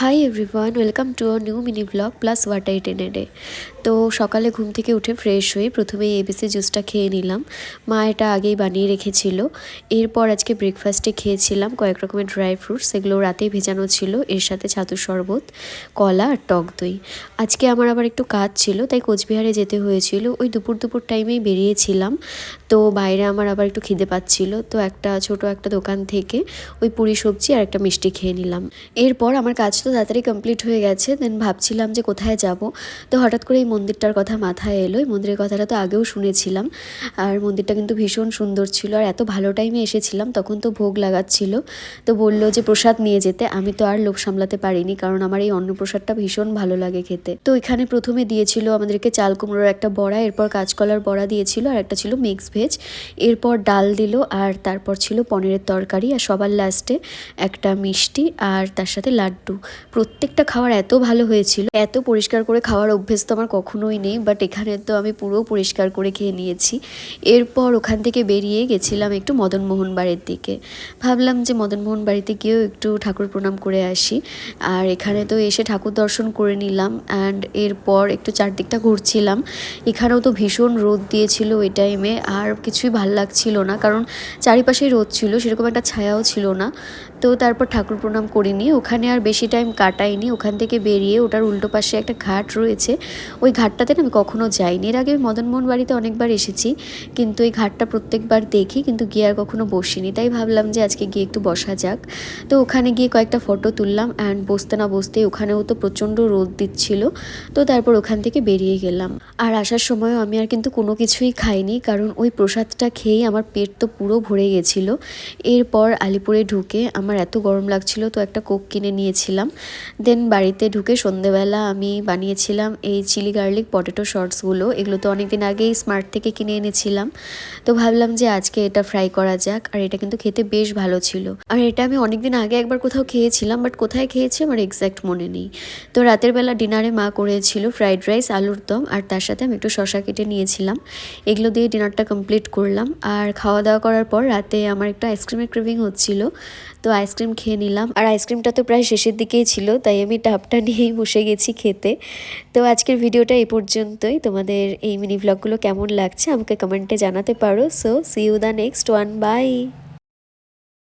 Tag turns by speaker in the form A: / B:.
A: Hi everyone, welcome to a new mini blog plus what I ten a day. তো সকালে ঘুম থেকে উঠে ফ্রেশ হয়ে প্রথমেই এবিসি জুসটা খেয়ে নিলাম। মা এটা আগেই বানিয়ে রেখেছিল। এরপর আজকে ব্রেকফাস্টে খেয়েছিলাম কয়েক রকমের ড্রাই ফ্রুটস, এগুলো রাতেই ভেজানো ছিল, এর সাথে ছাতুর শরবত, কলা আর টক দই। আজকে আমার আবার একটু কাজ ছিল, তাই কোচবিহারে যেতে হয়েছিল। ওই দুপুর টাইমেই বেরিয়েছিলাম। তো বাইরে আমার আবার একটু খিদে পাচ্ছিল, তো ছোট একটা দোকান থেকে ওই পুরি সবজি আর একটা মিষ্টি খেয়ে নিলাম। এরপর আমার কাজ তো তাড়াতাড়ি কমপ্লিট হয়ে গেছে। দেন ভাবছিলাম যে কোথায় যাব। তো হঠাৎ করে এই মন্দিরটার কথা মাথায় এলো। এই মন্দিরের কথাটা তো আগেও শুনেছিলাম, আর মন্দিরটা কিন্তু ভীষণ সুন্দর ছিল। আর এত ভালো টাইমে এসেছিলাম, তখন তো ভোগ লাগাচ্ছিল। তো বললো যে প্রসাদ নিয়ে যেতে। আমি তো আর লোভ সামলাতে পারিনি, কারণ আমার এই অন্নপ্রসাদটা ভীষণ ভালো লাগে খেতে। তো এখানে প্রথমে দিয়েছিল আমাদেরকে চাল কুমড়োর একটা বড়া, এরপর কাঁচকলার বড়া দিয়েছিল, আর একটা ছিল মিক্স ভেজ। এরপর ডাল দিল, আর তারপর ছিল পনিরের তরকারি, আর সবার লাস্টে একটা মিষ্টি আর তার সাথে লাড্ডু। প্রত্যেকটা খাবার এত ভালো হয়েছিল। এত পরিষ্কার করে খাওয়ার অভ্যেস তো আমার কখনোই নেই, বাট এখানে তো আমি পুরো পরিষ্কার করে খেয়ে নিয়েছি। এরপর ওখান থেকে বেরিয়ে গেছিলাম একটু মদনমোহন বাড়ির দিকে। ভাবলাম যে মদনমোহন বাড়িতে গিয়েও একটু ঠাকুর প্রণাম করে আসি। আর এখানে তো এসে ঠাকুর দর্শন করে নিলাম, অ্যান্ড এরপর একটু চারদিকটা ঘুরছিলাম। এখানেও তো ভীষণ রোদ দিয়েছিল ওই টাইমে, আর কিছুই ভাল লাগছিল না, কারণ চারিপাশেই রোদ ছিল, সেরকম একটা ছায়াও ছিল না। তো তারপর ঠাকুর প্রণাম করিনি, ওখানে আর বেশি টাইম কাটাইনি। ওখান থেকে বেরিয়ে ওটার উল্টো পাশে একটা ঘাট রয়েছে, ওই ঘাটটাতে না আমি কখনো যাইনি। এর আগে আমি মদনমোহন বাড়িতে অনেকবার এসেছি, কিন্তু এই ঘাটটা প্রত্যেকবার দেখি, কিন্তু গিয়ে আর কখনো বসিনি। তাই ভাবলাম যে আজকে গিয়ে একটু বসা যাক। তো ওখানে গিয়ে কয়েকটা ফটো তুললাম, অ্যান্ড বসতে না বসতে ওখানেও তো প্রচণ্ড রোদ দিচ্ছিল। তো তারপর ওখান থেকে বেরিয়ে গেলাম। আর আসার সময়ও আমি আর কিন্তু কোনো কিছুই খাইনি, কারণ ওই প্রসাদটা খেয়েই আমার পেট তো পুরো ভরে গেছিলো। এরপর আলিপুরে ঢুকে আমার এত গরম লাগছিল, তো একটা কোক কিনে নিয়েছিলাম। দেন বাড়িতে ঢুকে সন্ধেবেলা আমি বানিয়েছিলাম এই চিলি গার্লিক পটেটো শর্টসগুলো। এগুলো তো অনেক দিন আগেই স্মার্ট থেকে কিনে এনেছিলাম। তো ভাবলাম যে আজকে এটা ফ্রাই করা যাক, আর এটা কিন্তু খেতে বেশ ভালো ছিল। আর এটা আমি অনেক দিন আগে একবার কোথাও খেয়েছিলাম, বাট কোথায় খেয়েছি আমার এক্স্যাক্ট মনে নেই। তো রাতের বেলা ডিনারে মা করেছিল ফ্রাইড রাইস, আলুর দম, আর তার সাথে আমি একটু শসা কেটে নিয়েছিলাম। এগুলো দিয়ে ডিনারটা কমপ্লিট করলাম। আর খাওয়া দাওয়া করার পর রাতে আমার একটা আইসক্রিমের ক্রেভিং হচ্ছিল, তো আইসক্রিম খেয়ে নিলাম। আর আইসক্রিমটা তো প্রায় শেষের দিকেই ছিল, তাই আমি ডাবটা নিয়েই বসে গেছি খেতে। তো আজকের ভিডিওটা এই পর্যন্তই। তোমাদের এই মিনি ভ্লগগুলো কেমন লাগছে আমাকে কমেন্টে জানাতে পারো। So see you the next one, by.